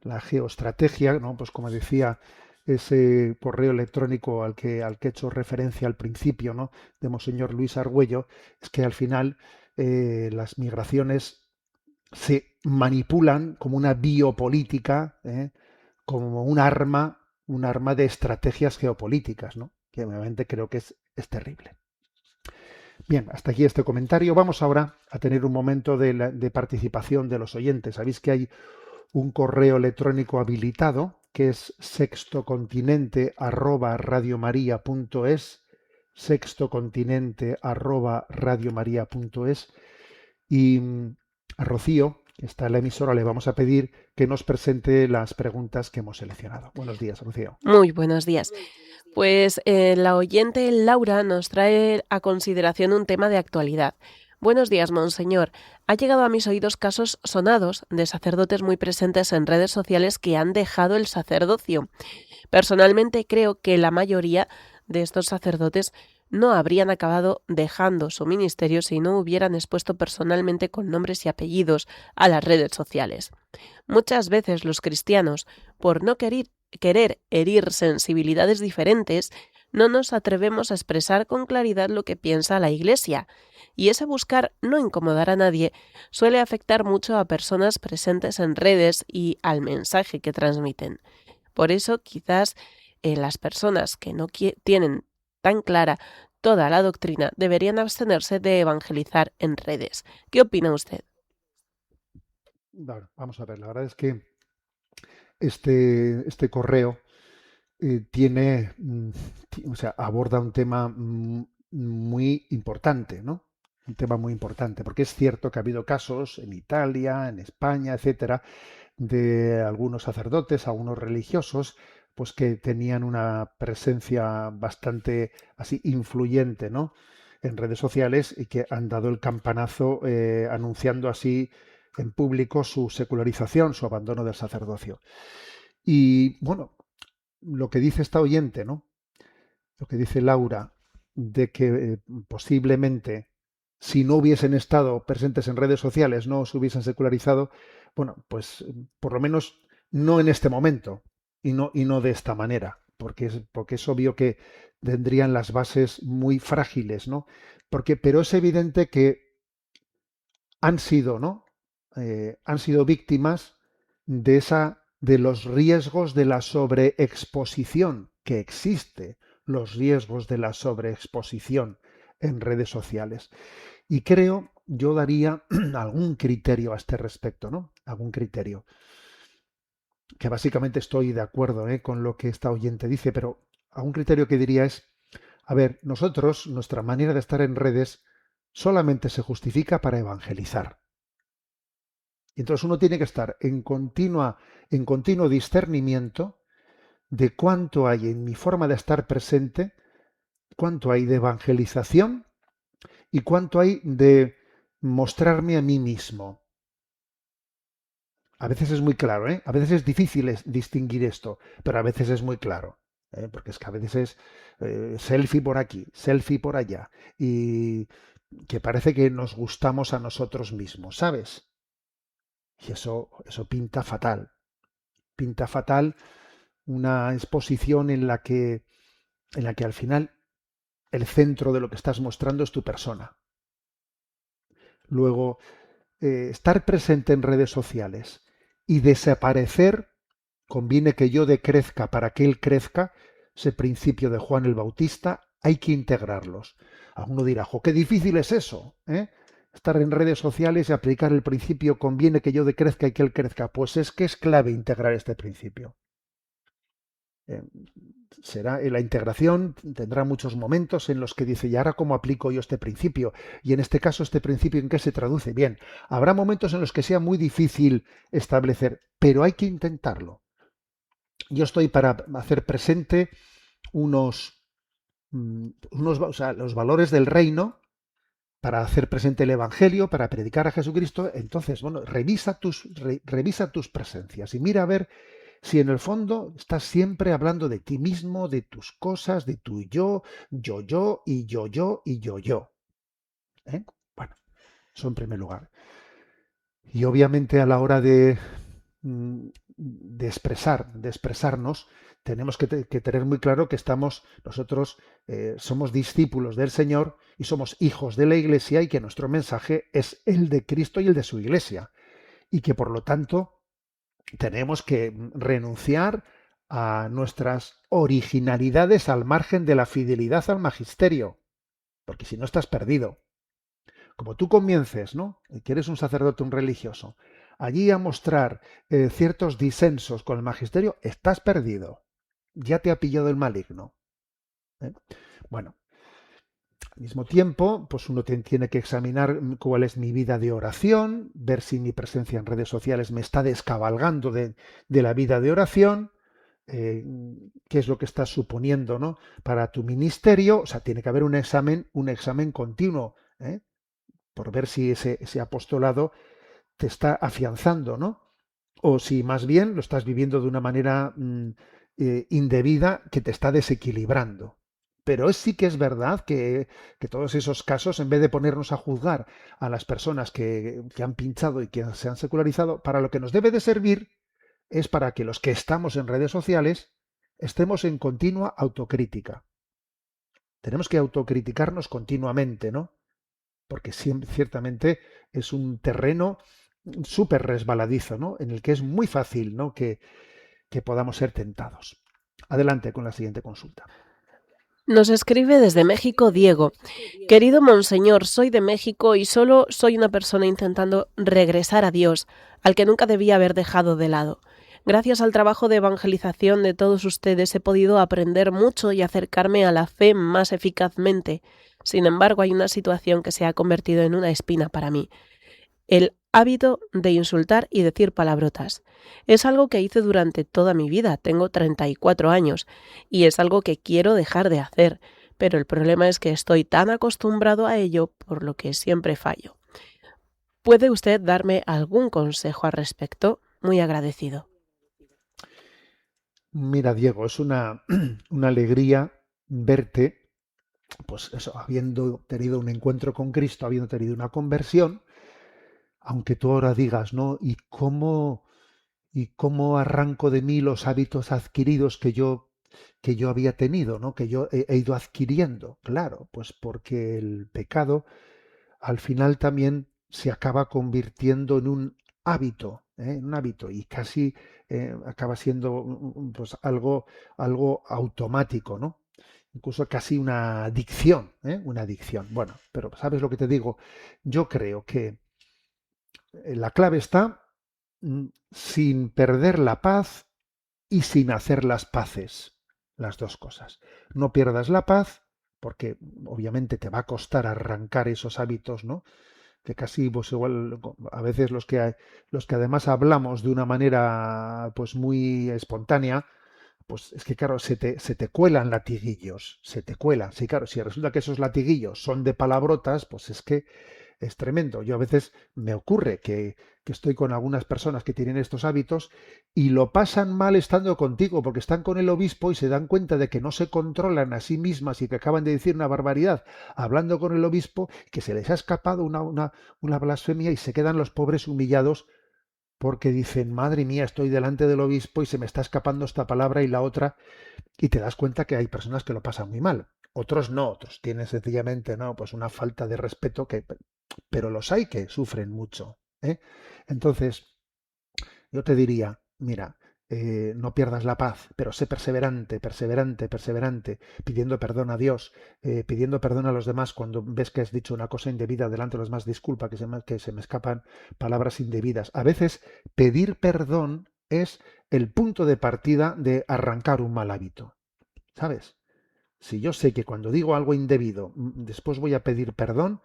La geoestrategia, ¿no? Pues como decía ese correo electrónico al que he hecho referencia al principio, ¿no? De Monseñor Luis Argüello, es que al final las migraciones se manipulan como una biopolítica, como un arma de estrategias geopolíticas, ¿no? Que obviamente creo que es terrible. Bien, hasta aquí este comentario. Vamos ahora a tener un momento de participación de los oyentes. Sabéis que hay un correo electrónico habilitado que es sextocontinente@radiomaria.es, sextocontinente@radiomaria.es, y a Rocío, que está en la emisora, le vamos a pedir que nos presente las preguntas que hemos seleccionado. Buenos días, Rocío. Muy buenos días. Pues la oyente Laura nos trae a consideración un tema de actualidad. Buenos días, monseñor. Ha llegado a mis oídos casos sonados de sacerdotes muy presentes en redes sociales que han dejado el sacerdocio. Personalmente creo que la mayoría de estos sacerdotes no habrían acabado dejando su ministerio si no hubieran expuesto personalmente con nombres y apellidos a las redes sociales. Muchas veces los cristianos, por no querer herir sensibilidades diferentes, no nos atrevemos a expresar con claridad lo que piensa la Iglesia, y ese buscar no incomodar a nadie suele afectar mucho a personas presentes en redes y al mensaje que transmiten. Por eso, quizás las personas que no tienen tan clara toda la doctrina deberían abstenerse de evangelizar en redes. ¿Qué opina usted? Bueno, vamos a ver, la verdad es que este correo tiene, o sea, aborda un tema muy importante, ¿no? Un tema muy importante, porque es cierto que ha habido casos en Italia, en España, etcétera, de algunos sacerdotes, algunos religiosos, pues que tenían una presencia bastante así influyente, ¿no? En redes sociales y que han dado el campanazo anunciando así en público su secularización, su abandono del sacerdocio. Y bueno, lo que dice esta oyente, ¿no? Lo que dice Laura, de que posiblemente si no hubiesen estado presentes en redes sociales, no se hubiesen secularizado, bueno, pues por lo menos no en este momento y no de esta manera, porque es obvio que tendrían las bases muy frágiles, ¿no? Pero es evidente que han sido, ¿no? Han sido víctimas de los riesgos de la sobreexposición que existe, los riesgos de la sobreexposición en redes sociales. Y creo, yo daría algún criterio a este respecto, ¿no? Algún criterio. Que básicamente estoy de acuerdo, con lo que esta oyente dice, pero algún criterio que diría es, a ver, nosotros, nuestra manera de estar en redes solamente se justifica para evangelizar. Y entonces uno tiene que estar en continuo discernimiento de cuánto hay en mi forma de estar presente, cuánto hay de evangelización y cuánto hay de mostrarme a mí mismo. A veces es muy claro, ¿eh? A veces es difícil distinguir esto, pero a veces es muy claro, ¿eh? Porque es que a veces es selfie por aquí, selfie por allá, y que parece que nos gustamos a nosotros mismos, ¿sabes? Y eso pinta fatal una exposición en la que al final el centro de lo que estás mostrando es tu persona. Luego, estar presente en redes sociales y desaparecer, conviene que yo decrezca para que él crezca, ese principio de Juan el Bautista, hay que integrarlos. Alguno dirá, jo, qué difícil es eso, ¿eh? Estar en redes sociales y aplicar el principio conviene que yo decrezca y que él crezca. Pues es que es clave integrar este principio. Eh, la integración tendrá muchos momentos en los que dice, ¿y ahora cómo aplico yo este principio? Y en este caso, ¿este principio en qué se traduce? Bien, habrá momentos en los que sea muy difícil establecer, pero hay que intentarlo. Yo estoy para hacer presente o sea, los valores del reino, para hacer presente el Evangelio, para predicar a Jesucristo. Entonces, bueno, revisa tus presencias y mira a ver si en el fondo estás siempre hablando de ti mismo, de tus cosas, de tu yo y yo. ¿Eh? Bueno, eso en primer lugar. Y obviamente a la hora de expresarnos, tenemos que tener muy claro que nosotros somos discípulos del Señor y somos hijos de la Iglesia y que nuestro mensaje es el de Cristo y el de su Iglesia. Y que por lo tanto tenemos que renunciar a nuestras originalidades al margen de la fidelidad al magisterio, porque si no estás perdido. Como tú comiences, ¿no? Que eres un sacerdote, un religioso, allí a mostrar ciertos disensos con el magisterio, estás perdido. Ya te ha pillado el maligno. ¿Eh? Bueno, al mismo tiempo, pues uno tiene que examinar cuál es mi vida de oración, ver si mi presencia en redes sociales me está descabalgando de la vida de oración, qué es lo que estás suponiendo, ¿no? Para tu ministerio. O sea, tiene que haber un examen continuo, ¿eh? Por ver si ese apostolado te está afianzando, ¿no? O si más bien lo estás viviendo de una manera indebida que te está desequilibrando. Pero sí que es verdad que todos esos casos, en vez de ponernos a juzgar a las personas que han pinchado y que se han secularizado, para lo que nos debe de servir es para que los que estamos en redes sociales estemos en continua autocrítica. Tenemos que autocriticarnos continuamente, ¿no? Porque ciertamente es un terreno súper resbaladizo, ¿no? En el que es muy fácil, ¿no? que podamos ser tentados. Adelante con la siguiente consulta. Nos escribe desde México Diego. Querido Monseñor, soy de México y solo soy una persona intentando regresar a Dios, al que nunca debía haber dejado de lado. Gracias al trabajo de evangelización de todos ustedes he podido aprender mucho y acercarme a la fe más eficazmente. Sin embargo, hay una situación que se ha convertido en una espina para mí. El hábito de insultar y decir palabrotas. Es algo que hice durante toda mi vida, tengo 34 años, y es algo que quiero dejar de hacer, pero el problema es que estoy tan acostumbrado a ello, por lo que siempre fallo. ¿Puede usted darme algún consejo al respecto? Muy agradecido. Mira, Diego, es una alegría verte, pues eso, habiendo tenido un encuentro con Cristo, habiendo tenido una conversión, aunque tú ahora digas, ¿no? ¿Y cómo arranco de mí los hábitos adquiridos que yo había tenido, ¿no? Que yo he ido adquiriendo? Claro, pues porque el pecado al final también se acaba convirtiendo en un hábito, ¿eh? En un hábito y casi acaba siendo pues algo automático, ¿no? Incluso casi una adicción, ¿eh? Una adicción. Bueno, pero ¿sabes lo que te digo? Yo creo que la clave está sin perder la paz y sin hacer las paces. Las dos cosas. No pierdas la paz, porque obviamente te va a costar arrancar esos hábitos, ¿no? Que casi, pues igual, a veces los que además hablamos de una manera pues muy espontánea, pues es que claro, se te cuelan latiguillos, se te cuelan. Sí, claro, si resulta que esos latiguillos son de palabrotas, pues es que es tremendo. Yo a veces me ocurre que estoy con algunas personas que tienen estos hábitos y lo pasan mal estando contigo, porque están con el obispo y se dan cuenta de que no se controlan a sí mismas y que acaban de decir una barbaridad hablando con el obispo, que se les ha escapado una blasfemia y se quedan los pobres humillados porque dicen, madre mía, estoy delante del obispo y se me está escapando esta palabra y la otra, y te das cuenta que hay personas que lo pasan muy mal. Otros no, otros tienen sencillamente, no, pues una falta de respeto pero los hay que sufren mucho, ¿eh? Entonces, yo te diría, mira, no pierdas la paz, pero sé perseverante, perseverante, perseverante, pidiendo perdón a Dios, pidiendo perdón a los demás cuando ves que has dicho una cosa indebida delante de los demás, disculpa, que se me escapan palabras indebidas. A veces pedir perdón es el punto de partida de arrancar un mal hábito, ¿sabes? Si yo sé que cuando digo algo indebido, después voy a pedir perdón,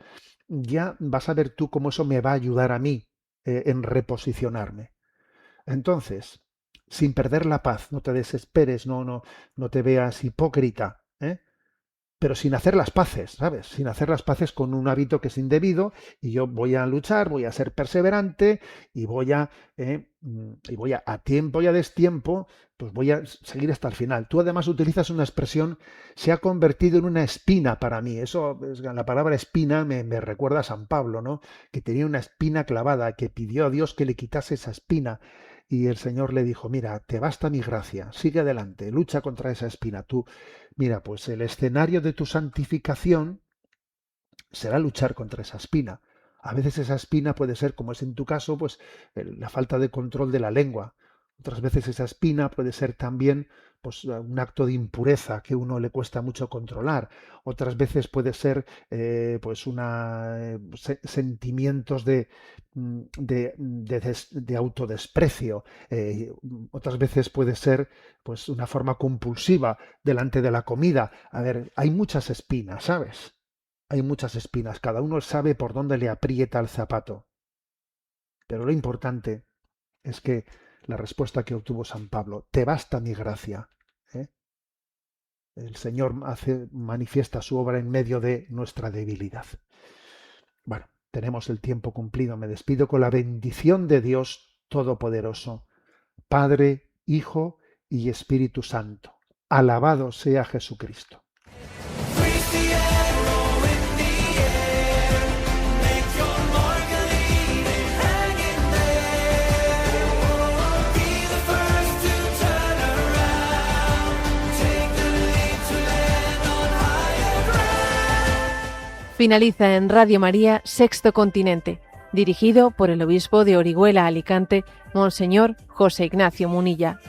ya vas a ver tú cómo eso me va a ayudar a mí en reposicionarme. Entonces, sin perder la paz, no te desesperes, no te veas hipócrita, ¿eh? Pero sin hacer las paces, ¿sabes? Sin hacer las paces con un hábito que es indebido y yo voy a luchar, voy a ser perseverante y voy a tiempo y a destiempo, pues voy a seguir hasta el final. Tú además utilizas una expresión, se ha convertido en una espina para mí. La palabra espina me recuerda a San Pablo, ¿no? Que tenía una espina clavada, que pidió a Dios que le quitase esa espina. Y el Señor le dijo, mira, te basta mi gracia, sigue adelante, lucha contra esa espina. Tú, mira, pues el escenario de tu santificación será luchar contra esa espina. A veces esa espina puede ser, como es en tu caso, pues la falta de control de la lengua. Otras veces esa espina puede ser también pues, un acto de impureza que a uno le cuesta mucho controlar. Otras veces puede ser pues sentimientos de autodesprecio. Otras veces puede ser pues una forma compulsiva delante de la comida. A ver, hay muchas espinas, ¿sabes? Hay muchas espinas, cada uno sabe por dónde le aprieta el zapato. Pero lo importante es que la respuesta que obtuvo San Pablo, te basta mi gracia, ¿eh? El Señor manifiesta su obra en medio de nuestra debilidad. Bueno, tenemos el tiempo cumplido. Me despido con la bendición de Dios Todopoderoso, Padre, Hijo y Espíritu Santo. Alabado sea Jesucristo. Finaliza en Radio María Sexto Continente, dirigido por el obispo de Orihuela, Alicante, Monseñor José Ignacio Munilla.